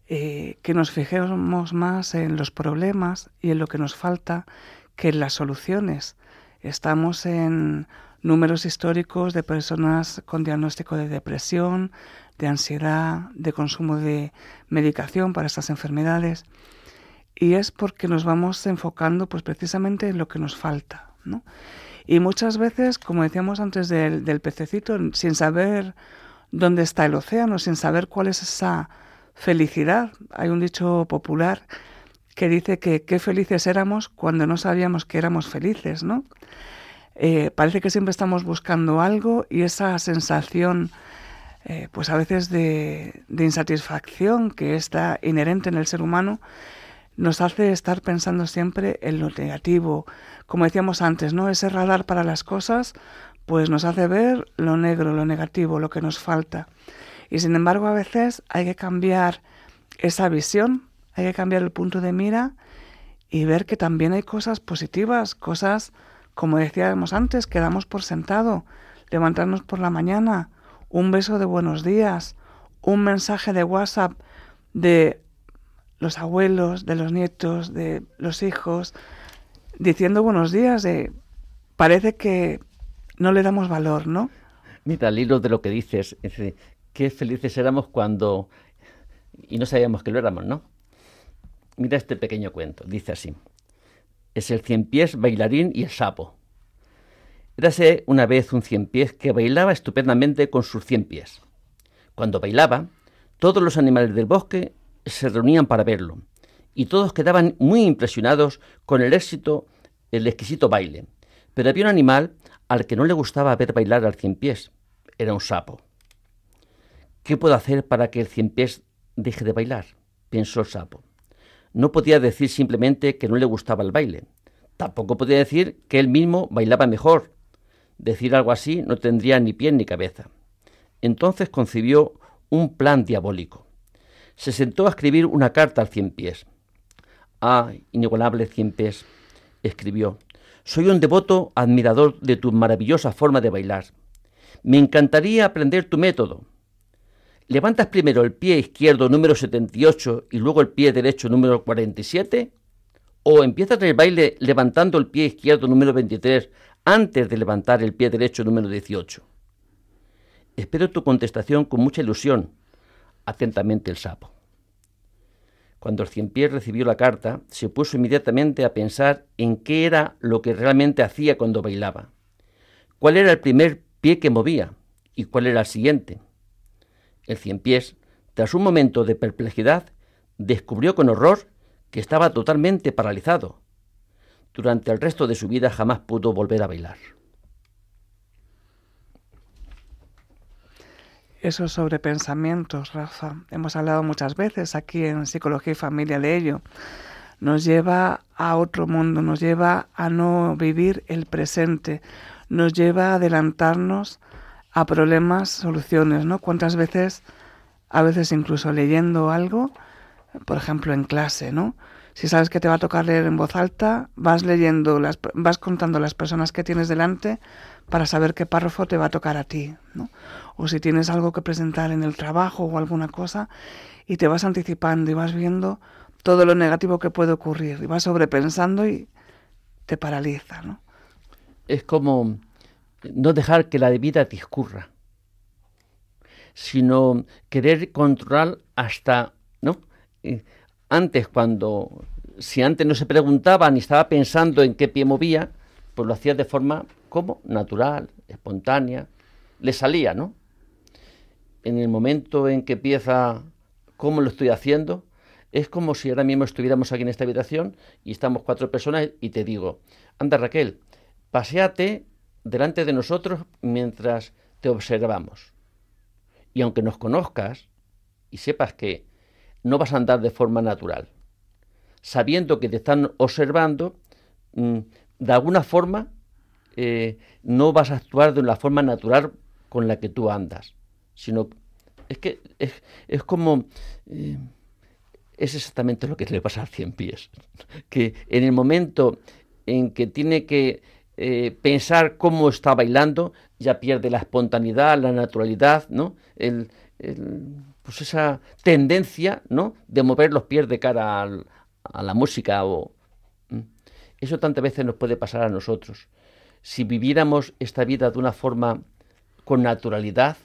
que nos fijemos más en los problemas y en lo que nos falta que en las soluciones. Estamos en números históricos de personas con diagnóstico de depresión, de ansiedad, de consumo de medicación para estas enfermedades, y es porque nos vamos enfocando pues precisamente en lo que nos falta, ¿no? Y muchas veces, como decíamos antes del pececito, sin saber dónde está el océano, sin saber cuál es esa felicidad. Hay un dicho popular que dice que qué felices éramos cuando no sabíamos que éramos felices, ¿no? Parece que siempre estamos buscando algo y esa sensación, pues a veces de insatisfacción que está inherente en el ser humano, nos hace estar pensando siempre en lo negativo. Como decíamos antes, ¿no? Ese radar para las cosas, pues nos hace ver lo negro, lo negativo, lo que nos falta. Y sin embargo, a veces hay que cambiar esa visión, hay que cambiar el punto de mira y ver que también hay cosas positivas, cosas, como decíamos antes, que damos por sentado, levantarnos por la mañana, un beso de buenos días, un mensaje de WhatsApp de los abuelos, de los nietos, de los hijos, diciendo buenos días. Parece que no le damos valor, ¿no? Mira, al hilo de lo que dices, qué felices éramos cuando... y no sabíamos que lo éramos, ¿no? Mira este pequeño cuento, dice así. Es el ciempiés, bailarín y el sapo. Érase una vez un ciempiés que bailaba estupendamente con sus 100 pies. Cuando bailaba, todos los animales del bosque se reunían para verlo, y todos quedaban muy impresionados con el exquisito baile. Pero había un animal al que no le gustaba ver bailar al ciempiés. Era un sapo. ¿Qué puedo hacer para que el ciempiés deje de bailar?, pensó el sapo. No podía decir simplemente que no le gustaba el baile. Tampoco podía decir que él mismo bailaba mejor. Decir algo así no tendría ni pie ni cabeza. Entonces concibió un plan diabólico. Se sentó a escribir una carta al ciempiés. «Ah, inigualable ciempiés», escribió, «soy un devoto admirador de tu maravillosa forma de bailar. Me encantaría aprender tu método. ¿Levantas primero el pie izquierdo número 78 y luego el pie derecho número 47? ¿O empiezas el baile levantando el pie izquierdo número 23 antes de levantar el pie derecho número 18? Espero tu contestación con mucha ilusión. Atentamente el sapo». Cuando el ciempiés recibió la carta, se puso inmediatamente a pensar en qué era lo que realmente hacía cuando bailaba. ¿Cuál era el primer pie que movía? ¿Y cuál era el siguiente? El ciempiés, tras un momento de perplejidad, descubrió con horror que estaba totalmente paralizado. Durante el resto de su vida jamás pudo volver a bailar. esos sobrepensamientos, Rafa, hemos hablado muchas veces aquí en Psicología y Familia de ello, nos lleva a otro mundo, nos lleva a no vivir el presente, nos lleva a adelantarnos a problemas, soluciones, ¿no? ¿Cuántas veces, a veces incluso leyendo algo, por ejemplo en clase, ¿no? Si sabes que te va a tocar leer en voz alta, vas leyendo, vas contando las personas que tienes delante para saber qué párrafo te va a tocar a ti, ¿no? O si tienes algo que presentar en el trabajo o alguna cosa y te vas anticipando y vas viendo todo lo negativo que puede ocurrir y vas sobrepensando y te paraliza, ¿no? Es como no dejar que la vida discurra, sino querer controlar hasta, ¿no? Antes, si antes no se preguntaba ni estaba pensando en qué pie movía, pues lo hacía de forma como natural, espontánea, le salía, ¿no? En el momento en que empieza cómo lo estoy haciendo, es como si ahora mismo estuviéramos aquí en esta habitación y estamos 4 personas y te digo, anda Raquel, paséate delante de nosotros mientras te observamos. Y aunque nos conozcas y sepas que no vas a andar de forma natural, sabiendo que te están observando, de alguna forma no vas a actuar de la forma natural con la que tú andas, sino es como... es exactamente lo que le pasa al 100 pies, que en el momento en que tiene que pensar cómo está bailando, ya pierde la espontaneidad, la naturalidad, ¿no? Pues esa tendencia, ¿no?, de mover los pies de cara a la música. Eso tantas veces nos puede pasar a nosotros. Si viviéramos esta vida de una forma con naturalidad,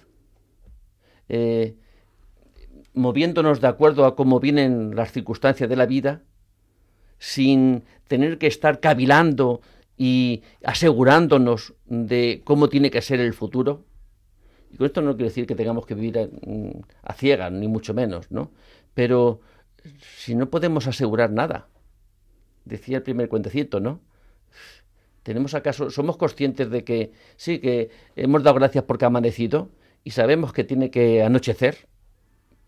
moviéndonos de acuerdo a cómo vienen las circunstancias de la vida, sin tener que estar cavilando y asegurándonos de cómo tiene que ser el futuro. Y con esto no quiero decir que tengamos que vivir a ciegas, ni mucho menos, ¿no? Pero si no podemos asegurar nada, decía el primer cuentecito, ¿no? ¿Somos conscientes de que sí, que hemos dado gracias porque ha amanecido y sabemos que tiene que anochecer?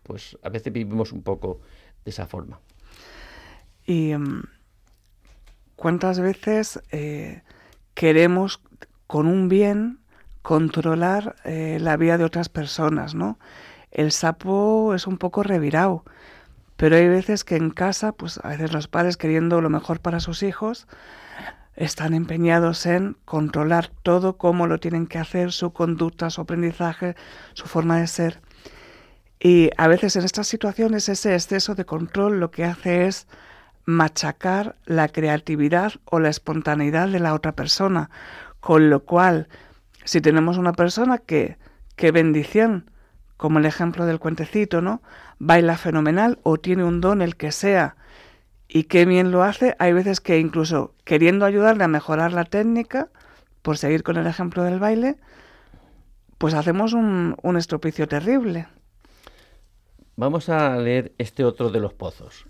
Pues a veces vivimos un poco de esa forma. Y ¿cuántas veces queremos con un bien controlar la vida de otras personas, ¿no? El sapo es un poco revirado, pero hay veces que en casa, pues a veces los padres, queriendo lo mejor para sus hijos, están empeñados en controlar todo, cómo lo tienen que hacer, su conducta, su aprendizaje, su forma de ser. Y a veces en estas situaciones ese exceso de control lo que hace es machacar la creatividad o la espontaneidad de la otra persona. Con lo cual, si tenemos una persona que, qué bendición, como el ejemplo del cuentecito, ¿no? Baila fenomenal o tiene un don el que sea y qué bien lo hace, hay veces que incluso queriendo ayudarle a mejorar la técnica, por seguir con el ejemplo del baile, pues hacemos un estropicio terrible. Vamos a leer este otro de los pozos.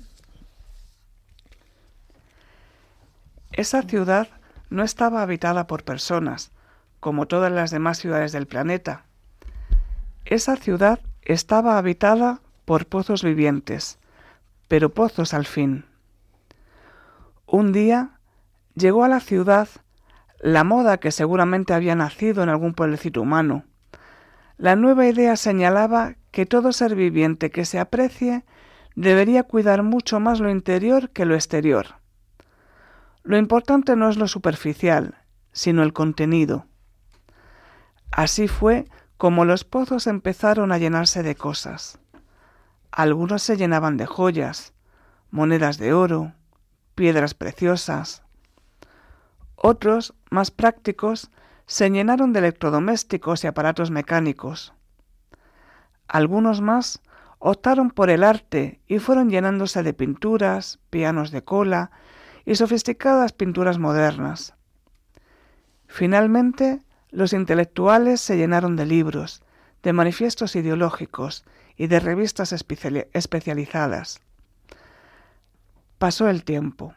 Esa ciudad no estaba habitada por personas, como todas las demás ciudades del planeta. Esa ciudad estaba habitada por pozos vivientes, pero pozos al fin. Un día llegó a la ciudad la moda que seguramente había nacido en algún pueblecito humano. La nueva idea señalaba que todo ser viviente que se aprecie debería cuidar mucho más lo interior que lo exterior. Lo importante no es lo superficial, sino el contenido. Así fue como los pozos empezaron a llenarse de cosas. Algunos se llenaban de joyas, monedas de oro, piedras preciosas. Otros, más prácticos, se llenaron de electrodomésticos y aparatos mecánicos. Algunos más optaron por el arte y fueron llenándose de pinturas, pianos de cola y sofisticadas pinturas modernas. Finalmente, los intelectuales se llenaron de libros, de manifiestos ideológicos y de revistas especializadas. Pasó el tiempo.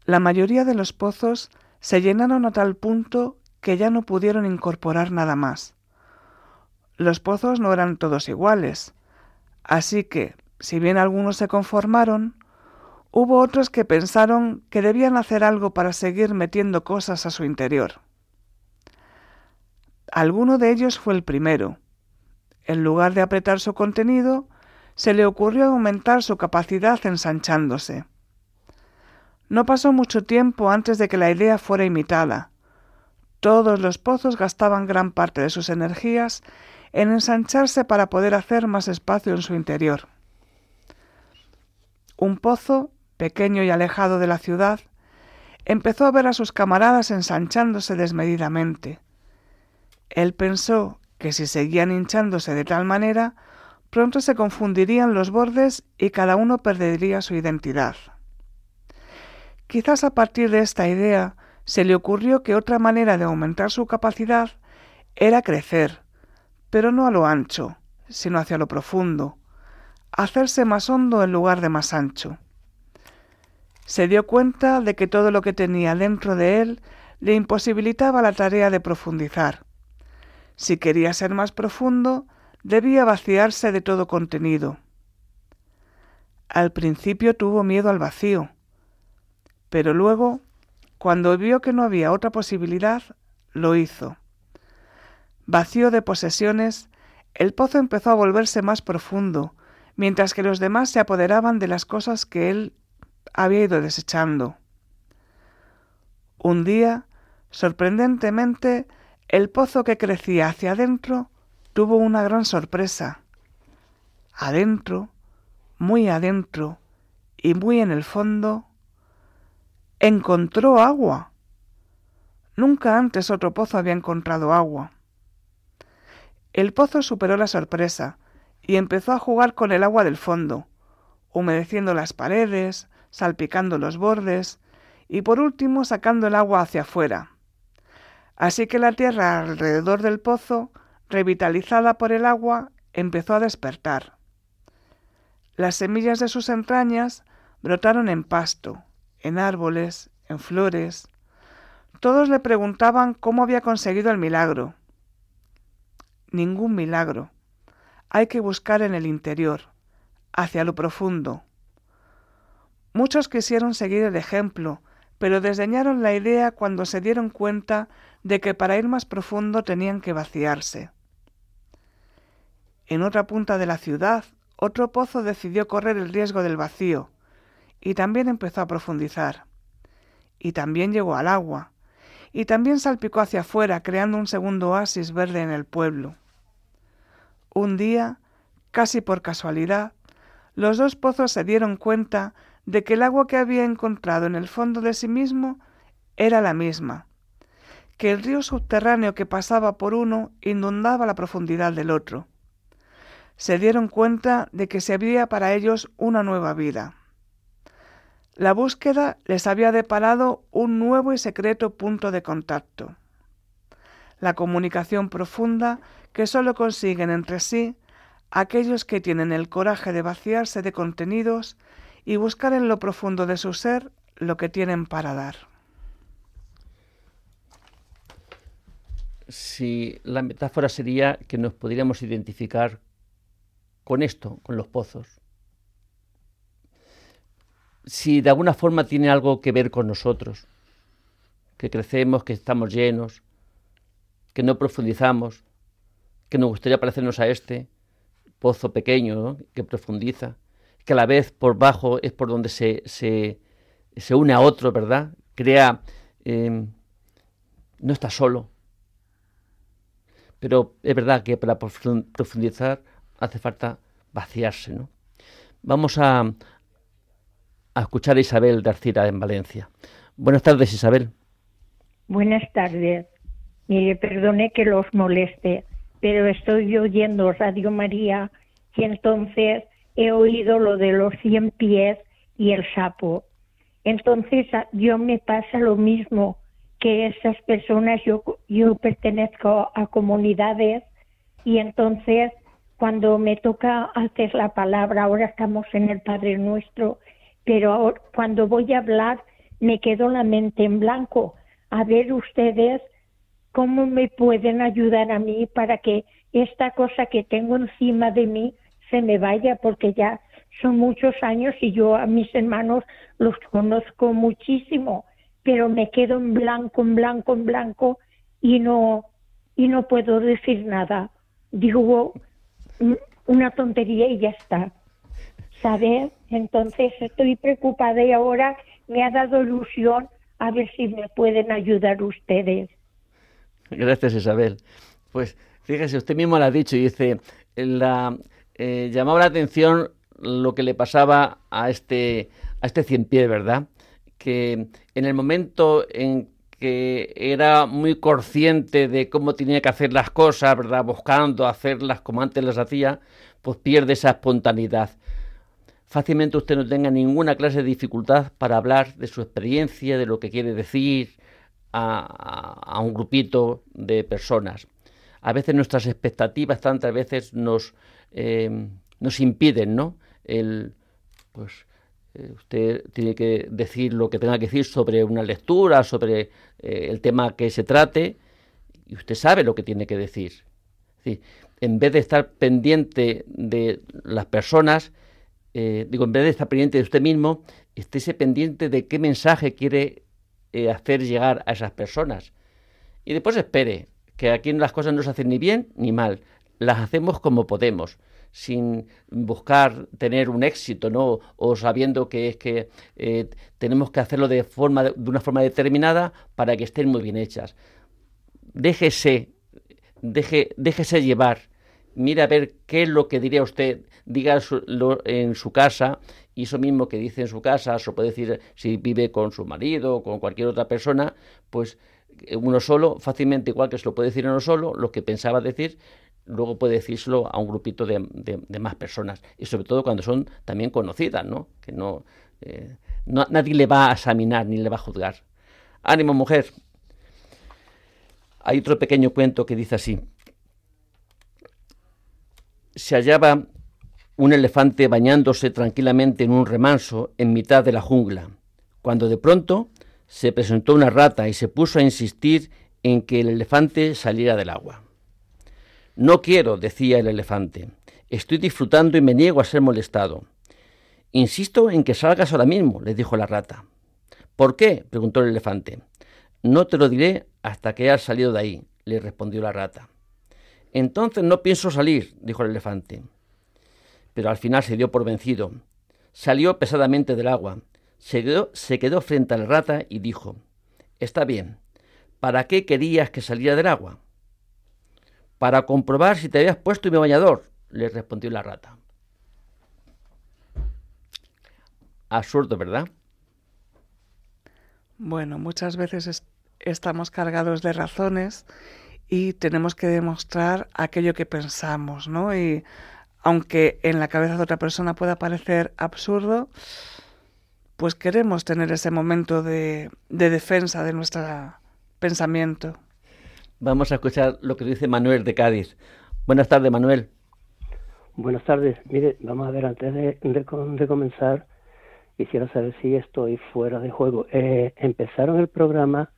La mayoría de los pozos se llenaron a tal punto que ya no pudieron incorporar nada más. los pozos no eran todos iguales, así que, si bien algunos se conformaron, hubo otros que pensaron que debían hacer algo para seguir metiendo cosas a su interior. Alguno de ellos fue el primero. En lugar de apretar su contenido, se le ocurrió aumentar su capacidad ensanchándose. No pasó mucho tiempo antes de que la idea fuera imitada. Todos los pozos gastaban gran parte de sus energías en ensancharse para poder hacer más espacio en su interior. Un pozo, pequeño y alejado de la ciudad, empezó a ver a sus camaradas ensanchándose desmedidamente. Él pensó que si seguían hinchándose de tal manera, pronto se confundirían los bordes y cada uno perdería su identidad. Quizás a partir de esta idea se le ocurrió que otra manera de aumentar su capacidad era crecer, pero no a lo ancho, sino hacia lo profundo, hacerse más hondo en lugar de más ancho. Se dio cuenta de que todo lo que tenía dentro de él le imposibilitaba la tarea de profundizar. Si quería ser más profundo, debía vaciarse de todo contenido. Al principio tuvo miedo al vacío, pero luego, cuando vio que no había otra posibilidad, lo hizo. Vacío de posesiones, el pozo empezó a volverse más profundo, mientras que los demás se apoderaban de las cosas que él había ido desechando. Un día, sorprendentemente, el pozo que crecía hacia adentro tuvo una gran sorpresa. Adentro, muy adentro y muy en el fondo, encontró agua. Nunca antes otro pozo había encontrado agua. El pozo superó la sorpresa y empezó a jugar con el agua del fondo, humedeciendo las paredes, salpicando los bordes y por último sacando el agua hacia afuera. Así que la tierra alrededor del pozo, revitalizada por el agua, empezó a despertar. Las semillas de sus entrañas brotaron en pasto, en árboles, en flores. Todos le preguntaban cómo había conseguido el milagro. Ningún milagro. Hay que buscar en el interior, hacia lo profundo. Muchos quisieron seguir el ejemplo, pero desdeñaron la idea cuando se dieron cuenta de que para ir más profundo tenían que vaciarse. En otra punta de la ciudad, otro pozo decidió correr el riesgo del vacío, y también empezó a profundizar. Y también llegó al agua, y también salpicó hacia afuera, creando un segundo oasis verde en el pueblo. Un día, casi por casualidad, los dos pozos se dieron cuenta de que el agua que había encontrado en el fondo de sí mismo era la misma, que el río subterráneo que pasaba por uno inundaba la profundidad del otro. Se dieron cuenta de que se abría para ellos una nueva vida. La búsqueda les había deparado un nuevo y secreto punto de contacto. La comunicación profunda que solo consiguen entre sí aquellos que tienen el coraje de vaciarse de contenidos y buscar en lo profundo de su ser lo que tienen para dar. Si la metáfora sería que nos podríamos identificar con esto, con los pozos. Si de alguna forma tiene algo que ver con nosotros, que crecemos, que estamos llenos, que no profundizamos, que nos gustaría parecernos a este pozo pequeño, ¿no?, que profundiza, que a la vez por bajo es por donde se une a otro, ¿verdad? Crea, no está solo. Pero es verdad que para profundizar hace falta vaciarse, ¿no? Vamos a escuchar a Isabel de Arcira en Valencia. Buenas tardes, Isabel. Buenas tardes. Mire, perdone que los moleste, pero estoy oyendo Radio María y entonces he oído lo de los 100 pies y el sapo. Entonces yo me pasa lo mismo que esas personas. Yo pertenezco a comunidades y entonces cuando me toca hacer la palabra, ahora estamos en el Padre Nuestro, pero ahora, cuando voy a hablar me quedo la mente en blanco. A ver ustedes cómo me pueden ayudar a mí para que esta cosa que tengo encima de mí se me vaya, porque ya son muchos años y yo a mis hermanos los conozco muchísimo, pero me quedo en blanco, en blanco, en blanco y no puedo decir nada. Digo una tontería y ya está, ¿sabes? Entonces estoy preocupada y ahora me ha dado ilusión a ver si me pueden ayudar ustedes. Gracias, Isabel. Pues fíjese, usted mismo lo ha dicho y dice, llamaba la atención lo que le pasaba a este ciempiés, ¿verdad? Que en el momento en que era muy consciente de cómo tenía que hacer las cosas, ¿verdad? Buscando hacerlas como antes las hacía, pues pierde esa espontaneidad. Fácilmente usted no tenga ninguna clase de dificultad para hablar de su experiencia, de lo que quiere decir a un grupito de personas. A veces nuestras expectativas tantas veces nos impiden, ¿no? Usted tiene que decir lo que tenga que decir sobre una lectura, sobre el tema que se trate, y usted sabe lo que tiene que decir. Es decir, en vez de estar pendiente de las personas, en vez de estar pendiente de usted mismo, estése pendiente de qué mensaje quiere hacer llegar a esas personas. Y después espere, que aquí las cosas no se hacen ni bien ni mal, las hacemos como podemos, sin buscar tener un éxito, ¿no? O sabiendo que es que tenemos que hacerlo de una forma determinada para que estén muy bien hechas. Déjese llevar. Mira a ver qué es lo que diría usted, dígalo en su casa, y eso mismo que dice en su casa, se puede decir si vive con su marido o con cualquier otra persona, pues uno solo, fácilmente igual que se lo puede decir uno solo, lo que pensaba decir, luego puede decírselo a un grupito de más personas, y sobre todo cuando son también conocidas, ¿no? Que nadie le va a examinar ni le va a juzgar. ¡Ánimo, mujer! Hay otro pequeño cuento que dice así. Se hallaba un elefante bañándose tranquilamente en un remanso en mitad de la jungla, cuando de pronto se presentó una rata y se puso a insistir en que el elefante saliera del agua. «No quiero», decía el elefante, «estoy disfrutando y me niego a ser molestado». «Insisto en que salgas ahora mismo», le dijo la rata. «¿Por qué?», preguntó el elefante. «No te lo diré hasta que hayas salido de ahí», le respondió la rata. «Entonces no pienso salir», dijo el elefante. Pero al final se dio por vencido. Salió pesadamente del agua. Se quedó frente a la rata y dijo: «Está bien. ¿Para qué querías que saliera del agua?» «Para comprobar si te habías puesto mi bañador», le respondió la rata. Absurdo, ¿verdad? Bueno, muchas veces estamos cargados de razones y tenemos que demostrar aquello que pensamos, ¿no? Y aunque en la cabeza de otra persona pueda parecer absurdo, pues queremos tener ese momento de defensa de nuestro pensamiento. Vamos a escuchar lo que dice Manuel de Cádiz. Buenas tardes, Manuel. Buenas tardes. Mire, vamos a ver, antes de comenzar, quisiera saber si estoy fuera de juego. Empezaron el programa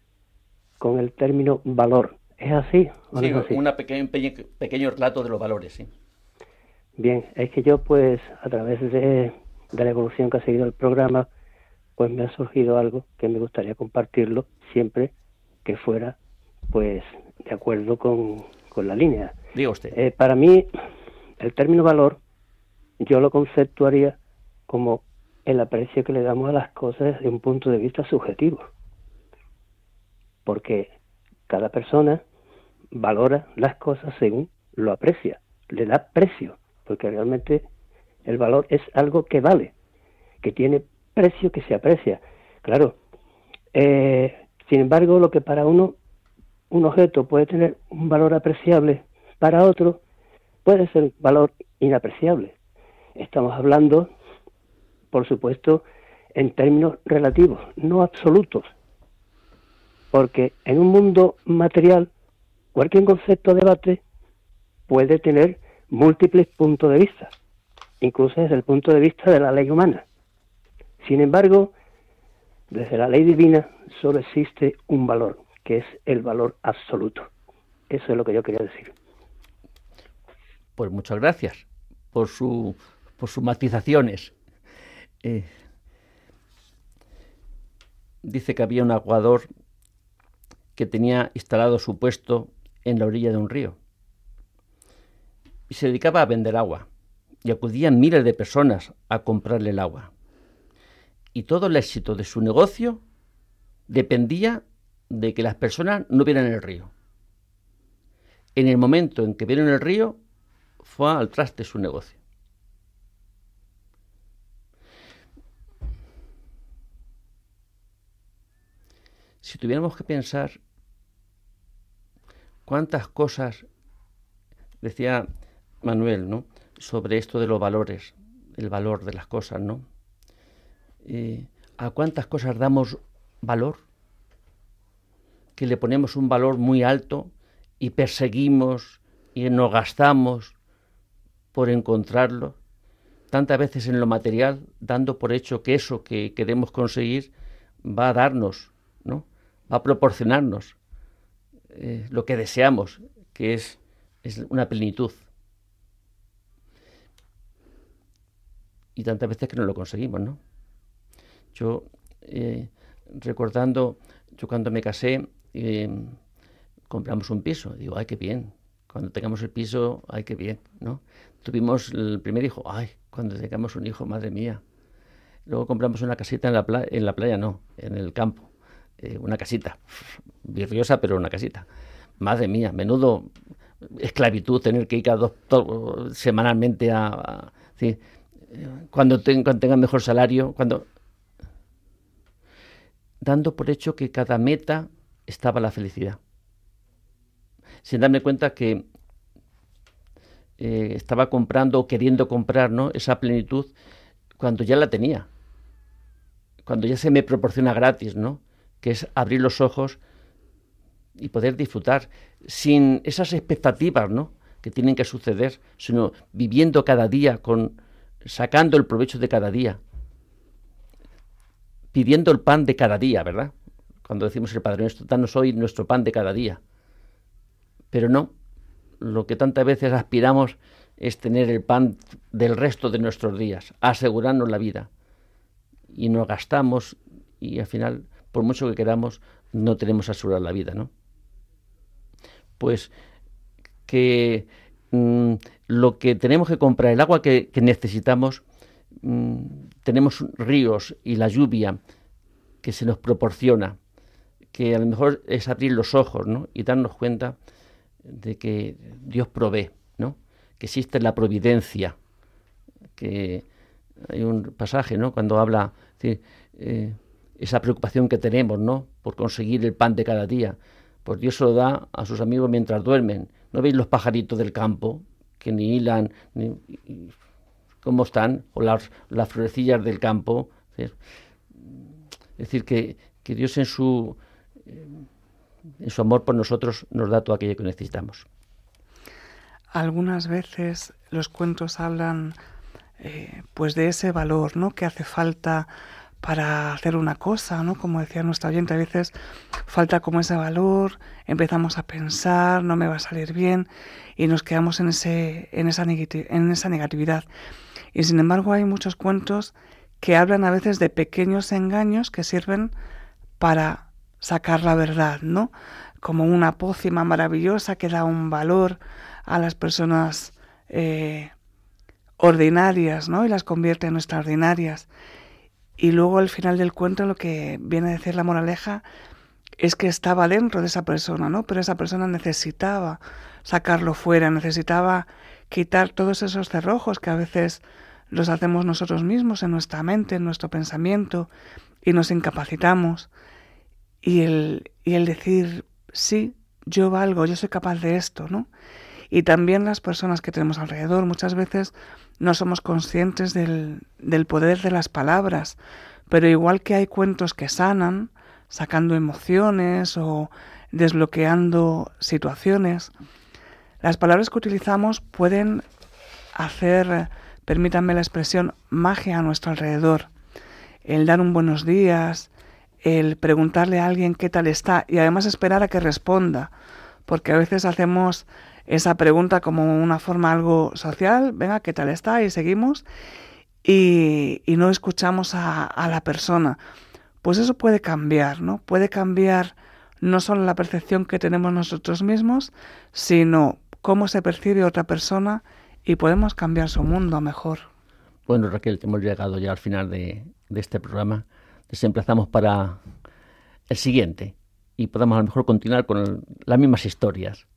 con el término valor. ¿Es así o sí, no es así? Un pequeño relato de los valores, sí. Bien, es que yo pues a través de la evolución que ha seguido el programa, pues me ha surgido algo que me gustaría compartirlo siempre que fuera pues de acuerdo con la línea. Diga usted. Para mí el término valor yo lo conceptuaría como el aprecio que le damos a las cosas desde un punto de vista subjetivo, porque cada persona valora las cosas según lo aprecia, le da precio, porque realmente el valor es algo que vale, que tiene precio, que se aprecia. Claro, sin embargo, lo que para un objeto puede tener un valor apreciable, para otro puede ser un valor inapreciable. Estamos hablando, por supuesto, en términos relativos, no absolutos, porque en un mundo material cualquier concepto de debate puede tener múltiples puntos de vista, incluso desde el punto de vista de la ley humana. Sin embargo, desde la ley divina solo existe un valor, que es el valor absoluto. Eso es lo que yo quería decir. Pues muchas gracias por sus matizaciones. Dice que había un aguador que tenía instalado su puesto en la orilla de un río y se dedicaba a vender agua, y acudían miles de personas a comprarle el agua. Y todo el éxito de su negocio dependía de que las personas no vieran el río. En el momento en que vieron el río, fue al traste su negocio. Si tuviéramos que pensar cuántas cosas, decía Manuel, ¿no?, sobre esto de los valores, el valor de las cosas, ¿no? ¿A cuántas cosas damos valor? Que le ponemos un valor muy alto y perseguimos y nos gastamos por encontrarlo, tantas veces en lo material, dando por hecho que eso que queremos conseguir va a darnos, ¿no?, va a proporcionarnos lo que deseamos, que es una plenitud. Y tantas veces que no lo conseguimos, ¿no? Yo, recordando, yo cuando me casé, compramos un piso. Digo, ¡ay, qué bien! Cuando tengamos el piso, ¡ay, qué bien!, ¿no? Tuvimos el primer hijo. ¡Ay, cuando tengamos un hijo, madre mía! Luego compramos una casita en la playa, no, en el campo. Una casita, virriosa, pero una casita. Madre mía, menudo esclavitud tener que ir semanalmente sí, cuando tenga mejor salario, dando por hecho que cada meta estaba la felicidad, sin darme cuenta que estaba comprando o queriendo comprar, ¿no?, esa plenitud cuando ya la tenía, cuando ya se me proporciona gratis, ¿no?, que es abrir los ojos y poder disfrutar sin esas expectativas, ¿no?, que tienen que suceder, sino viviendo cada día, sacando el provecho de cada día, pidiendo el pan de cada día, ¿verdad? Cuando decimos el Padre Nuestro, danos hoy nuestro pan de cada día. Pero no, lo que tantas veces aspiramos es tener el pan del resto de nuestros días, asegurarnos la vida. Y nos gastamos y al final, por mucho que queramos, no tenemos asegurar la vida, ¿no? Pues que lo que tenemos que comprar, el agua que necesitamos, tenemos ríos y la lluvia que se nos proporciona, que a lo mejor es abrir los ojos, ¿no?, y darnos cuenta de que Dios provee, ¿no?, que existe la providencia, que hay un pasaje, ¿no?, cuando habla esa preocupación que tenemos, ¿no?, por conseguir el pan de cada día. Pues Dios se lo da a sus amigos mientras duermen. ¿No veis los pajaritos del campo que ni hilan, ni cómo están? O las florecillas del campo. Es decir, que Dios en su amor por nosotros nos da todo aquello que necesitamos. Algunas veces los cuentos hablan pues de ese valor, ¿no?, que hace falta para hacer una cosa, ¿no? Como decía nuestra oyente, a veces falta como ese valor, empezamos a pensar, no me va a salir bien, y nos quedamos en esa negatividad. Y sin embargo hay muchos cuentos que hablan a veces de pequeños engaños que sirven para sacar la verdad, ¿no? Como una pócima maravillosa que da un valor a las personas ordinarias, ¿no?, y las convierte en extraordinarias. Y luego al final del cuento lo que viene a decir la moraleja es que estaba dentro de esa persona, ¿no?, pero esa persona necesitaba sacarlo fuera, necesitaba quitar todos esos cerrojos que a veces los hacemos nosotros mismos en nuestra mente, en nuestro pensamiento, y nos incapacitamos. Y el decir, sí, yo valgo, yo soy capaz de esto, ¿no? Y también las personas que tenemos alrededor, muchas veces no somos conscientes del poder de las palabras, pero igual que hay cuentos que sanan, sacando emociones o desbloqueando situaciones, las palabras que utilizamos pueden hacer, permítanme la expresión, magia a nuestro alrededor. El dar un buenos días, el preguntarle a alguien qué tal está y además esperar a que responda, porque a veces hacemos esa pregunta como una forma algo social, venga, ¿qué tal está? Y seguimos, y no escuchamos a la persona. Pues eso puede cambiar, ¿no? Puede cambiar no solo la percepción que tenemos nosotros mismos, sino cómo se percibe otra persona, y podemos cambiar su mundo a mejor. Bueno, Raquel, hemos llegado ya al final de este programa. Desemplazamos para el siguiente y podamos a lo mejor continuar con las mismas historias.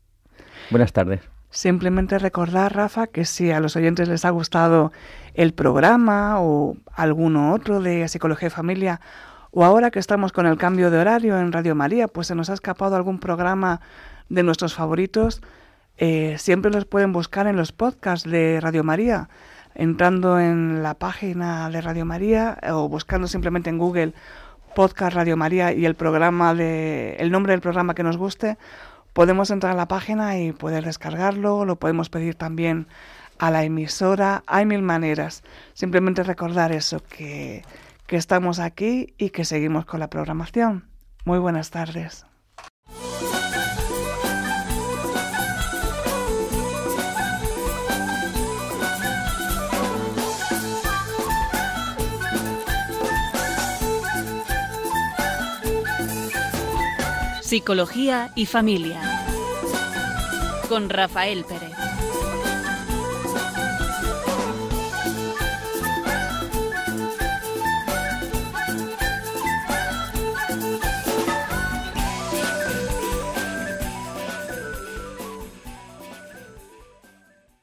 Buenas tardes. Simplemente recordar, Rafa, que si a los oyentes les ha gustado el programa o alguno otro de Psicología y Familia, o ahora que estamos con el cambio de horario en Radio María, pues se nos ha escapado algún programa de nuestros favoritos, siempre los pueden buscar en los podcasts de Radio María, entrando en la página de Radio María o buscando simplemente en Google Podcast Radio María y el nombre del programa que nos guste. Podemos entrar a la página y poder descargarlo, lo podemos pedir también a la emisora. Hay mil maneras. Simplemente recordar eso, que estamos aquí y que seguimos con la programación. Muy buenas tardes. Psicología y Familia con Rafael Pérez.